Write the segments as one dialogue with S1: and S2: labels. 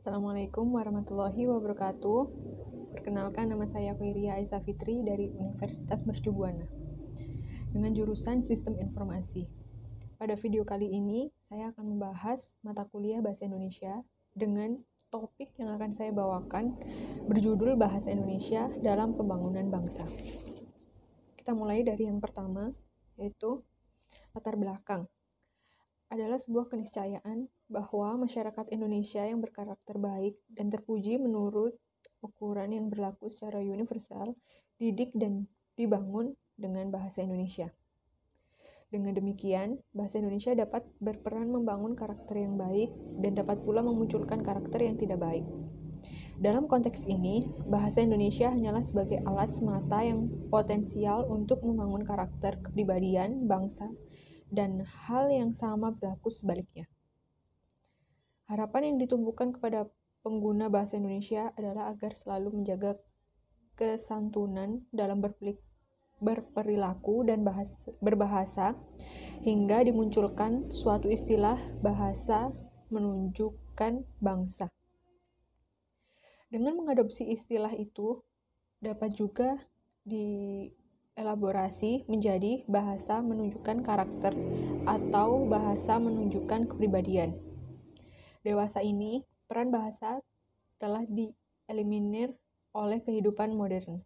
S1: Assalamualaikum warahmatullahi wabarakatuh. Perkenalkan, nama saya Khairia Aisyah Fitri dari Universitas Mercu Buana dengan jurusan Sistem Informasi. Pada video kali ini, saya akan membahas mata kuliah Bahasa Indonesia dengan topik yang akan saya bawakan berjudul Bahasa Indonesia dalam Pembangunan Bangsa. Kita mulai dari yang pertama, yaitu latar belakang. Adalah sebuah keniscayaan bahwa masyarakat Indonesia yang berkarakter baik dan terpuji menurut ukuran yang berlaku secara universal, didik dan dibangun dengan bahasa Indonesia. Dengan demikian, bahasa Indonesia dapat berperan membangun karakter yang baik dan dapat pula memunculkan karakter yang tidak baik. Dalam konteks ini, bahasa Indonesia hanyalah sebagai alat semata yang potensial untuk membangun karakter kepribadian bangsa, dan hal yang sama berlaku sebaliknya. Harapan yang ditumpukan kepada pengguna bahasa Indonesia adalah agar selalu menjaga kesantunan dalam berperilaku dan berbahasa hingga dimunculkan suatu istilah bahasa menunjukkan bangsa. Dengan mengadopsi istilah itu, dapat juga elaborasi menjadi bahasa menunjukkan karakter atau bahasa menunjukkan kepribadian. Dewasa ini, peran bahasa telah dieliminir oleh kehidupan modern,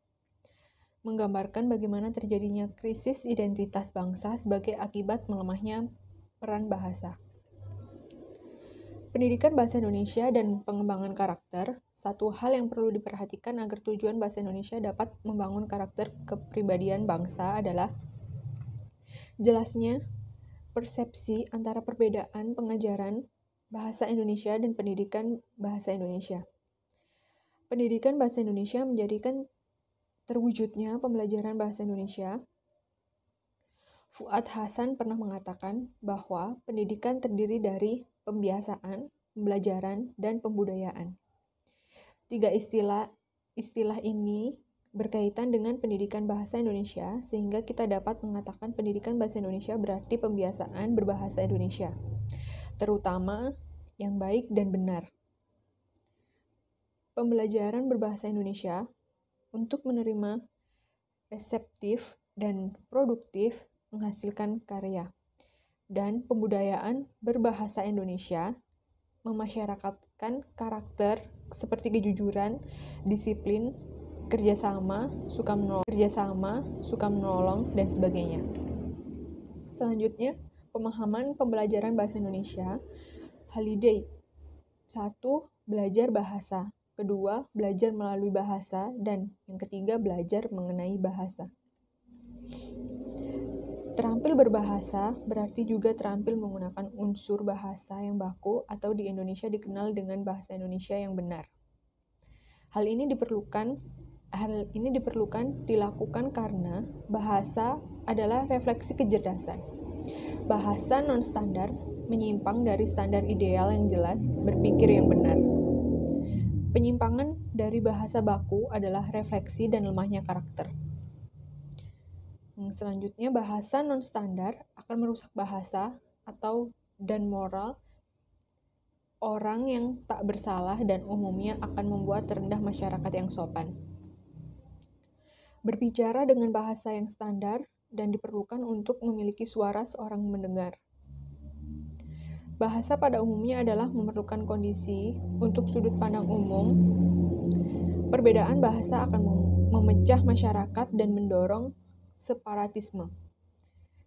S1: menggambarkan bagaimana terjadinya krisis identitas bangsa sebagai akibat melemahnya peran bahasa. Pendidikan bahasa Indonesia dan pengembangan karakter, satu hal yang perlu diperhatikan agar tujuan bahasa Indonesia dapat membangun karakter kepribadian bangsa adalah jelasnya persepsi antara perbedaan pengajaran bahasa Indonesia dan pendidikan bahasa Indonesia. Pendidikan bahasa Indonesia menjadikan terwujudnya pembelajaran bahasa Indonesia. Fuad Hasan pernah mengatakan bahwa pendidikan terdiri dari pembiasaan, pembelajaran, dan pembudayaan. Tiga istilah ini berkaitan dengan pendidikan bahasa Indonesia, sehingga kita dapat mengatakan pendidikan bahasa Indonesia berarti pembiasaan berbahasa Indonesia, terutama yang baik dan benar. Pembelajaran berbahasa Indonesia untuk menerima reseptif dan produktif menghasilkan karya. Dan pembudayaan berbahasa Indonesia memasyarakatkan karakter seperti kejujuran, disiplin, kerjasama, suka menolong, dan sebagainya. Selanjutnya, pemahaman pembelajaran bahasa Indonesia. Holiday. 1. Belajar bahasa. Kedua, belajar melalui bahasa. Dan yang ketiga, belajar mengenai bahasa. Terampil berbahasa berarti juga terampil menggunakan unsur bahasa yang baku atau di Indonesia dikenal dengan bahasa Indonesia yang benar. Hal ini diperlukan dilakukan karena bahasa adalah refleksi kecerdasan. Bahasa non-standar menyimpang dari standar ideal yang jelas, berpikir yang benar. Penyimpangan dari bahasa baku adalah refleksi dan lemahnya karakter. Selanjutnya, bahasa non-standar akan merusak bahasa dan moral orang yang tak bersalah dan umumnya akan membuat rendah masyarakat yang sopan. Berbicara dengan bahasa yang standar dan diperlukan untuk memiliki suara seorang mendengar. Bahasa pada umumnya adalah memerlukan kondisi untuk sudut pandang umum. Perbedaan bahasa akan memecah masyarakat dan mendorong separatisme.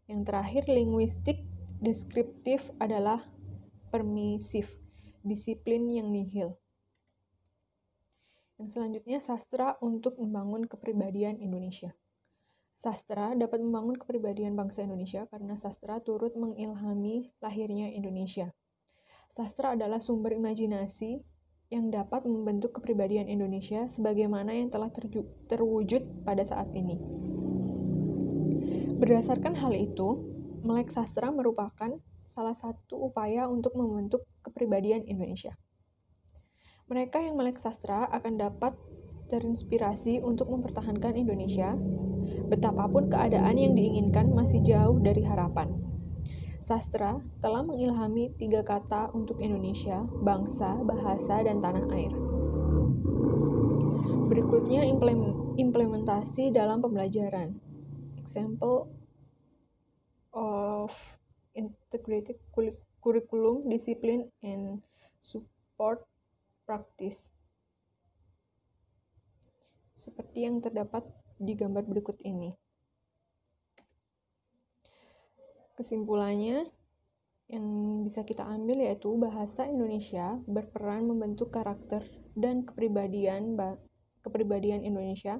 S1: Yang terakhir, linguistik deskriptif adalah permisif, disiplin yang nihil. Yang selanjutnya, sastra untuk membangun kepribadian Indonesia. Sastra dapat membangun kepribadian bangsa Indonesia karena sastra turut mengilhami lahirnya Indonesia. Sastra adalah sumber imajinasi yang dapat membentuk kepribadian Indonesia sebagaimana yang telah terwujud pada saat ini. Berdasarkan hal itu, melek sastra merupakan salah satu upaya untuk membentuk kepribadian Indonesia. Mereka yang melek sastra akan dapat terinspirasi untuk mempertahankan Indonesia, betapapun keadaan yang diinginkan masih jauh dari harapan. Sastra telah mengilhami 3 kata untuk Indonesia, bangsa, bahasa, dan tanah air. Berikutnya implementasi dalam pembelajaran. Example of integrated curriculum, discipline, and support practice. Seperti yang terdapat di gambar berikut ini. Kesimpulannya, yang bisa kita ambil yaitu bahasa Indonesia berperan membentuk karakter dan kepribadian Indonesia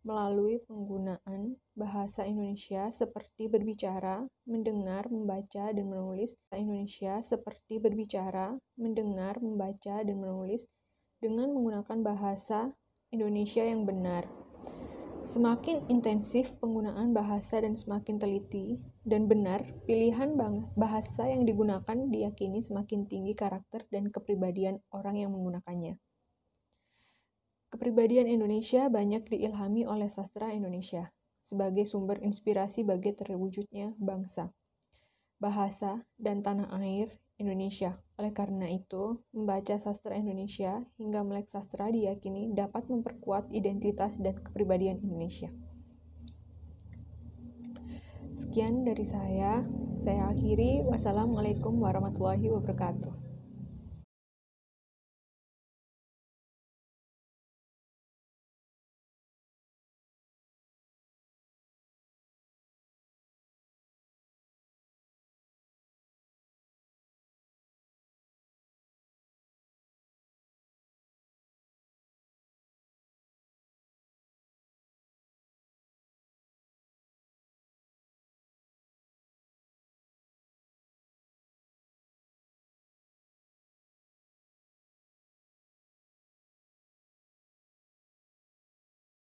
S1: melalui penggunaan bahasa Indonesia seperti berbicara, mendengar, membaca, dan menulis. Indonesia seperti berbicara, mendengar, membaca, dan menulis dengan menggunakan bahasa Indonesia yang benar. Semakin intensif penggunaan bahasa dan semakin teliti dan benar pilihan bahasa yang digunakan, diyakini semakin tinggi karakter dan kepribadian orang yang menggunakannya. Kepribadian Indonesia banyak diilhami oleh sastra Indonesia sebagai sumber inspirasi bagi terwujudnya bangsa, bahasa, dan tanah air Indonesia. Oleh karena itu, membaca sastra Indonesia hingga melek sastra diyakini dapat memperkuat identitas dan kepribadian Indonesia. Sekian dari saya akhiri. Wassalamualaikum warahmatullahi wabarakatuh.